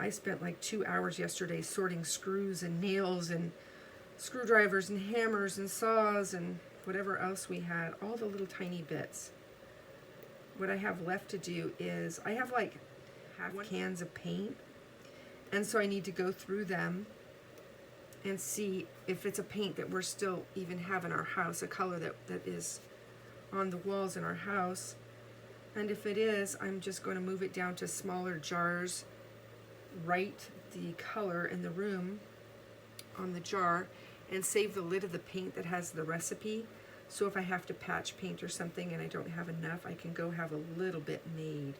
I spent like 2 hours yesterday sorting screws and nails and screwdrivers and hammers and saws and whatever else we had, all the little tiny bits. What I have left to do is I have like half cans of paint, and so I need to go through them and see if it's a paint that we're still even have in our house, a color that is on the walls in our house. And if it is, I'm just going to move it down to smaller jars, write the color in the room on the jar, and save the lid of the paint that has the recipe. So if I have to patch paint or something and I don't have enough, I can go have a little bit made.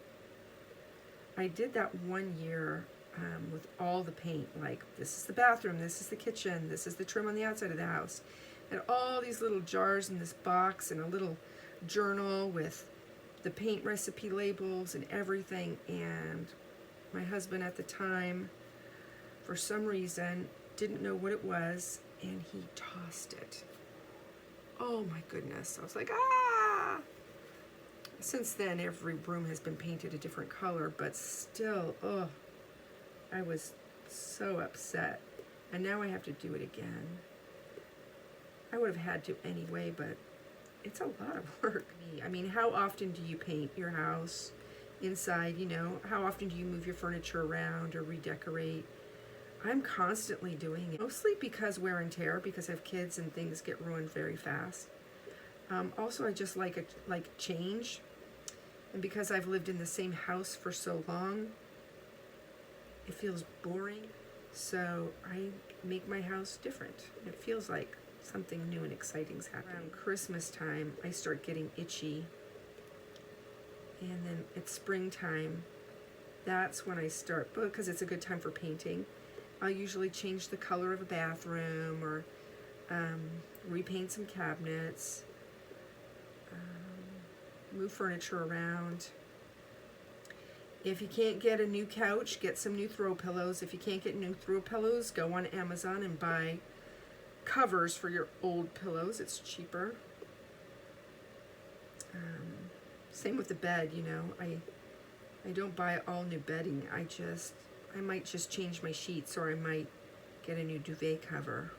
I did that one year with all the paint, like this is the bathroom, this is the kitchen, this is the trim on the outside of the house. And all these little jars in this box and a little journal with the paint recipe labels and everything. And my husband at the time, for some reason, didn't know what it was, and he tossed it. Oh my goodness. I was like, ah! Since then, every room has been painted a different color, but still, oh, I was so upset. And now I have to do it again. I would have had to anyway, but it's a lot of work. I mean, how often do you paint your house inside? You know, how often do you move your furniture around or redecorate? I'm constantly doing it, mostly because wear and tear, because I have kids and things get ruined very fast. Also, I just like change, and because I've lived in the same house for so long, it feels boring. So I make my house different. It feels like something new and exciting's happening. Around Christmas time, I start getting itchy, and then it's springtime. That's when I start, because it's a good time for painting. I'll usually change the color of a bathroom or repaint some cabinets, move furniture around. If you can't get a new couch, get some new throw pillows. If you can't get new throw pillows, go on Amazon and buy covers for your old pillows. It's cheaper. Same with the bed, you know. I don't buy all new bedding. I might just change my sheets, or I might get a new duvet cover,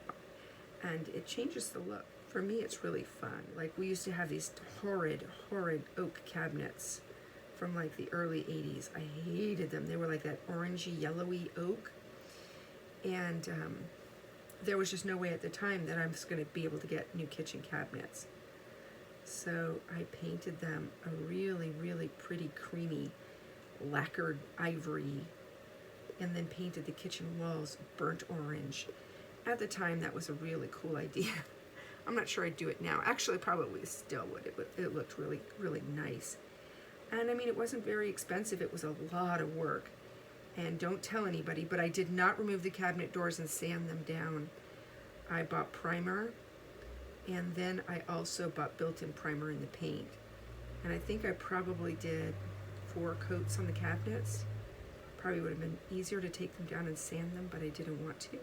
and it changes the look. For me, it's really fun. Like, we used to have these horrid oak cabinets from like the early 80s. I hated them. They were like that orangey, yellowy oak, and there was just no way at the time that I was going to be able to get new kitchen cabinets. So I painted them a really, really pretty creamy lacquered ivory, and then painted the kitchen walls burnt orange. At the time, that was a really cool idea. I'm not sure I'd do it now. Actually, probably still would. It looked really, really nice. And I mean, it wasn't very expensive. It was a lot of work. And don't tell anybody, but I did not remove the cabinet doors and sand them down. I bought primer, and then I also bought built-in primer in the paint. And I think I probably did 4 coats on the cabinets. Probably would have been easier to take them down and sand them, but I didn't want to.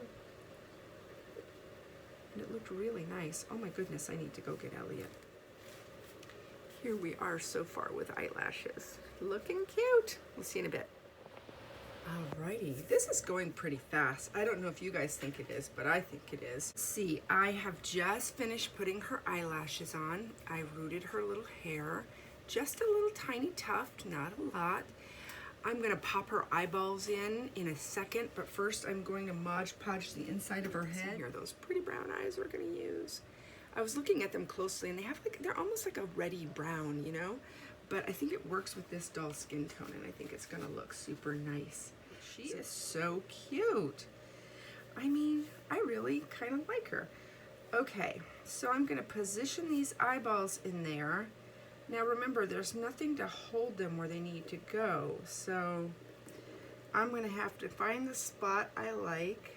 And it looked really nice. Oh my goodness, I need to go get Elliot. Here we are so far with eyelashes. Looking cute. We'll see in a bit. Alrighty, this is going pretty fast. I don't know if you guys think it is, but I think it is. See, I have just finished putting her eyelashes on. I rooted her little hair. Just a little tiny tuft, not a lot. I'm gonna pop her eyeballs in a second, but first I'm going to Mod Podge the inside of her head. Here are those pretty brown eyes we're gonna use. I was looking at them closely, and they're almost like a reddy brown, you know? But I think it works with this dull skin tone, and I think it's gonna look super nice. She is so cute. I mean, I really kind of like her. Okay, so I'm gonna position these eyeballs in there. Now remember, there's nothing to hold them where they need to go, so I'm gonna have to find the spot I like,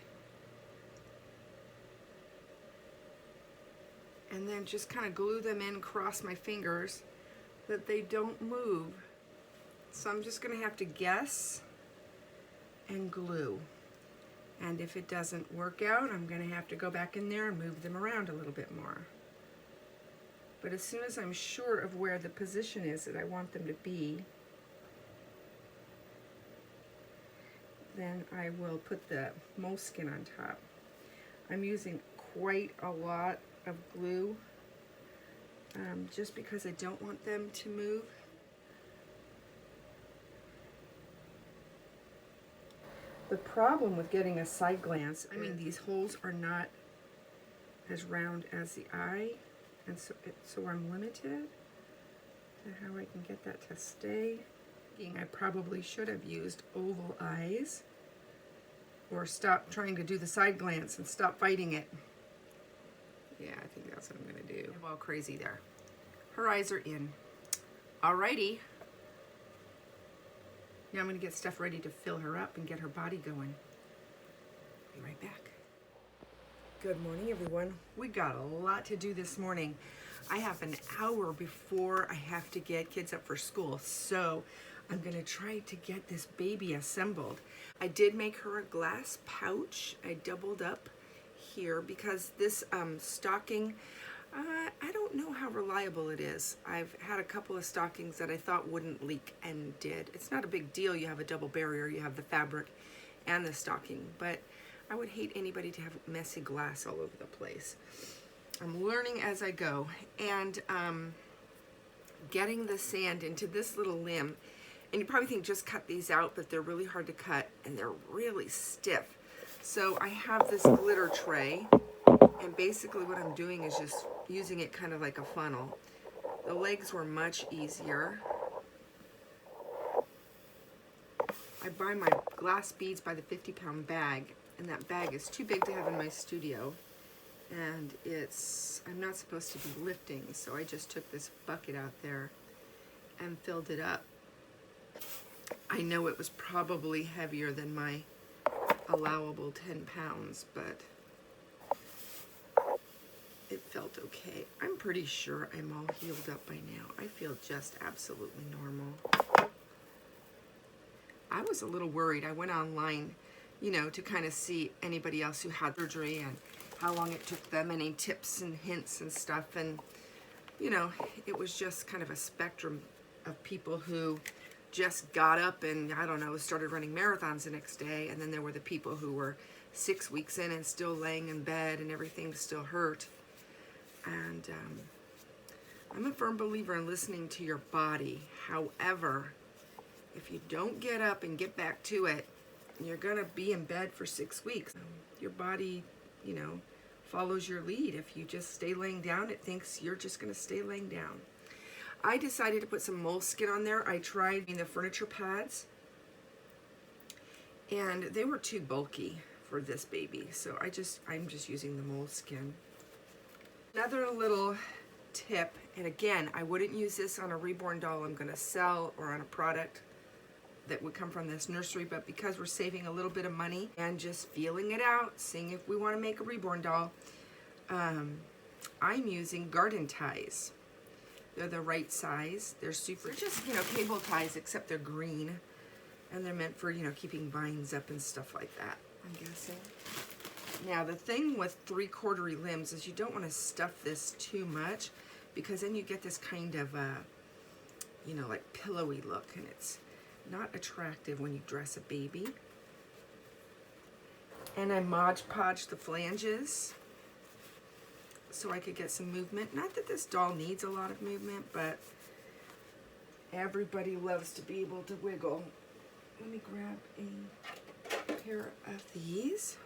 and then just kind of glue them in, cross my fingers that they don't move. So I'm just gonna have to guess and glue. And if it doesn't work out, I'm gonna have to go back in there and move them around a little bit more. But as soon as I'm sure of where the position is that I want them to be, then I will put the moleskin on top. I'm using quite a lot of glue just because I don't want them to move. The problem with getting a side glance, I mean, these holes are not as round as the eye, and so I'm limited to how I can get that to stay. I probably should have used oval eyes, or stop trying to do the side glance and stop fighting it. Yeah, I think that's what I'm gonna do. I'm all crazy there. Her eyes are in. Alrighty. Now I'm gonna get stuff ready to fill her up and get her body going. Be right back. Good morning, everyone. We got a lot to do this morning. I have an hour before I have to get kids up for school, so I'm gonna try to get this baby assembled. I did make her a glass pouch. I doubled up here because this stocking, I don't know how reliable it is. I've had a couple of stockings that I thought wouldn't leak and did. It's not a big deal. You have a double barrier, you have the fabric and the stocking, but I would hate anybody to have messy glass all over the place. I'm learning as I go, and getting the sand into this little limb, and you probably think just cut these out, but they're really hard to cut and they're really stiff. So I have this glitter tray, and basically what I'm doing is just using it kind of like a funnel. The legs were much easier. I buy my glass beads by the 50-pound bag, and that bag is too big to have in my studio, and I'm not supposed to be lifting, so I just took this bucket out there and filled it up. I know it was probably heavier than my allowable 10 pounds, but it felt okay. I'm pretty sure I'm all healed up by now. I feel just absolutely normal. I was a little worried. I went online, you know, to kind of see anybody else who had surgery and how long it took them, any tips and hints and stuff. And, you know, it was just kind of a spectrum of people who just got up and, I don't know, started running marathons the next day. And then there were the people who were 6 weeks in and still laying in bed and everything still hurt. And I'm a firm believer in listening to your body. However, if you don't get up and get back to it, you're gonna be in bed for 6 weeks. Your body, you know, follows your lead. If you just stay laying down, it thinks you're just gonna stay laying down. I decided to put some moleskin on there. I tried the furniture pads, and they were too bulky for this baby, so I'm just using the moleskin. Another little tip, and again, I wouldn't use this on a Reborn doll I'm gonna sell or on a product that would come from this nursery, but because we're saving a little bit of money and just feeling it out, seeing if we want to make a Reborn doll, I'm using garden ties. They're the right size. They're just, you know, cable ties, except they're green, and they're meant for, you know, keeping vines up and stuff like that, I'm guessing. Now, the thing with 3/4 limbs is you don't want to stuff this too much, because then you get this kind of, you know, like pillowy look, and it's not attractive when you dress a baby. And I Mod Podged the flanges so I could get some movement. Not that this doll needs a lot of movement, but everybody loves to be able to wiggle. Let me grab a pair of these.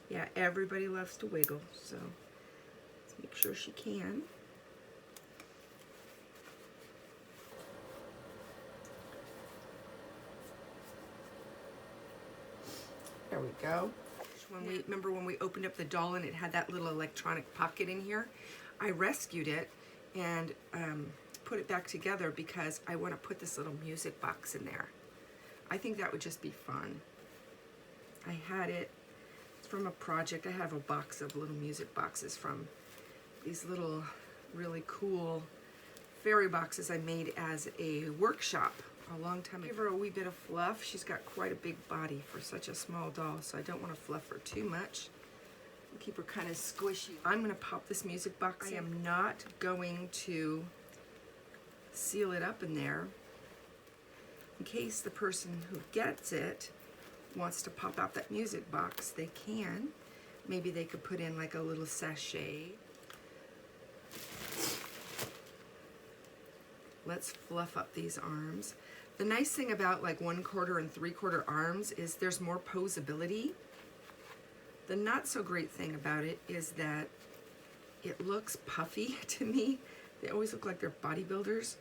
Yeah, everybody loves to wiggle, so let's make sure she can. There we go. Remember when we opened up the doll and it had that little electronic pocket in here? I rescued it and put it back together because I want to put this little music box in there. I think that would just be fun. I had it from a project. I have a box of little music boxes from these little really cool fairy boxes I made as a workshop a long time ago. Give her a wee bit of fluff. She's got quite a big body for such a small doll, so I don't want to fluff her too much. I'll keep her kind of squishy. I'm going to pop this music box. I am not going to seal it up in there in case the person who gets it wants to pop out that music box, they can. Maybe they could put in like a little sachet. Let's fluff up these arms. The nice thing about like 1/4 and 3/4 arms is there's more posability. The not so great thing about it is that it looks puffy to me. They always look like they're bodybuilders.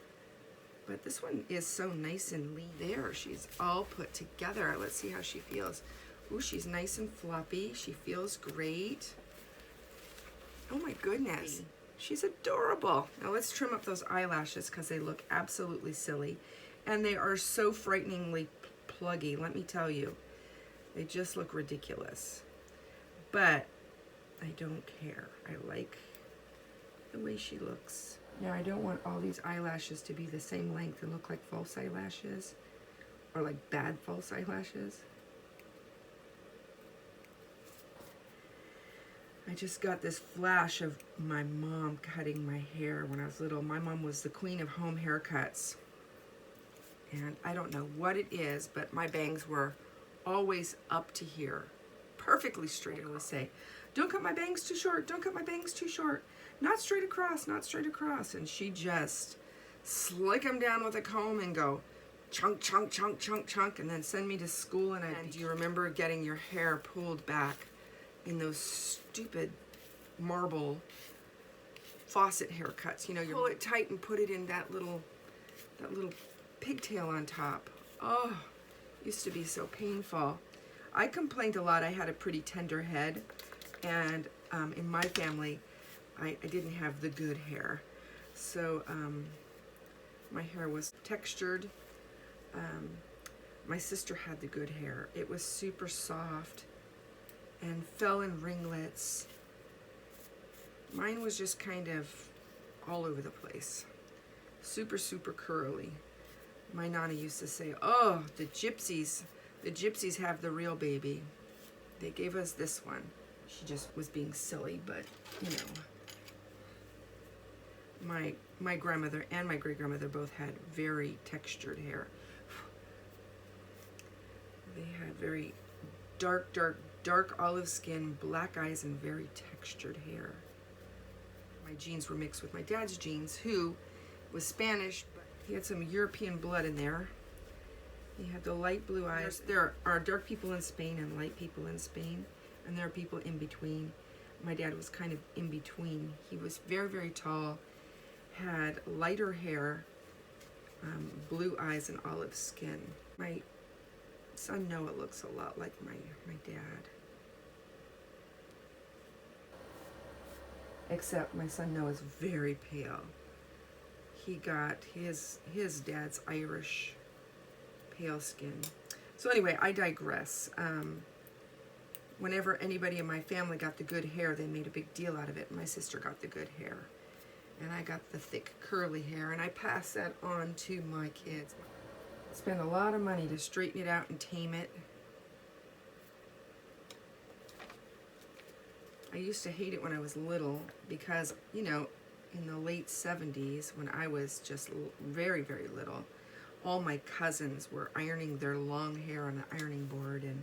But this one is so nice and lean. There, she's all put together. Let's see how she feels. Ooh, she's nice and floppy. She feels great. Oh my goodness. She's adorable. Now let's trim up those eyelashes because they look absolutely silly. And they are so frighteningly pluggy, let me tell you. They just look ridiculous. But I don't care. I like the way she looks. Now I don't want all these eyelashes to be the same length and look like false eyelashes. Or like bad false eyelashes. I just got this flash of my mom cutting my hair when I was little. My mom was the queen of home haircuts. And I don't know what it is, but my bangs were always up to here. Perfectly straight. I would say, don't cut my bangs too short, don't cut my bangs too short. Not straight across, not straight across. And she just slick them down with a comb and go chunk, chunk, chunk, chunk, chunk, and then send me to school. And do you remember getting your hair pulled back in those stupid marble faucet haircuts? You know, you pull it tight and put it in that little pigtail on top. Oh, used to be so painful. I complained a lot. I had a pretty tender head, and in my family, I didn't have the good hair. So my hair was textured. My sister had the good hair. It was super soft and fell in ringlets. Mine was just kind of all over the place. Super, super curly. My Nana used to say, oh, the gypsies have the real baby. They gave us this one. She just was being silly, but you know. My grandmother and my great-grandmother both had very textured hair. They had very dark olive skin, black eyes, and very textured hair. My genes were mixed with my dad's genes, who was Spanish, but he had some European blood in there. He had the light blue eyes. There are dark people in Spain and light people in Spain, and there are people in between. My dad was kind of in between. He was very, very tall, had lighter hair, blue eyes, and olive skin. My son Noah looks a lot like my dad. Except my son Noah's very pale. He got his dad's Irish pale skin. So anyway, I digress. Whenever anybody in my family got the good hair, they made a big deal out of it. My sister got the good hair, and I got the thick curly hair, and I passed that on to my kids. Spent a lot of money to straighten it out and tame it. I used to hate it when I was little because, you know, in the late 70s, when I was just very, very little, all my cousins were ironing their long hair on the ironing board, and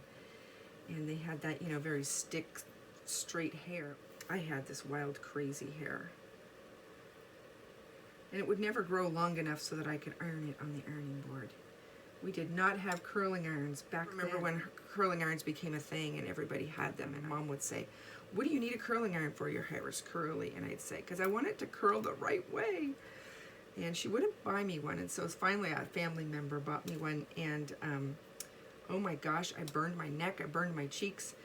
they had that, you know, very straight hair. I had this wild, crazy hair. And it would never grow long enough so that I could iron it on the ironing board. We did not have curling irons back then. Remember when curling irons became a thing and everybody had them, and Mom would say, what do you need a curling iron for? Your hair is curly. And I'd say, because I want it to curl the right way. And she wouldn't buy me one, and so finally a family member bought me one, and oh my gosh, I burned my neck, I burned my cheeks,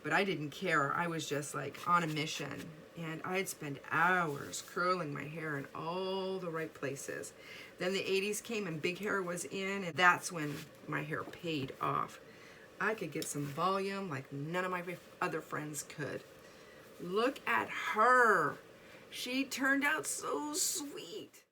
but I didn't care. I was just like on a mission, and I'd spend hours curling my hair in all the right places. Then the 80s came and big hair was in, and that's when my hair paid off. I could get some volume like none of my other friends could. Look at her. She turned out so sweet.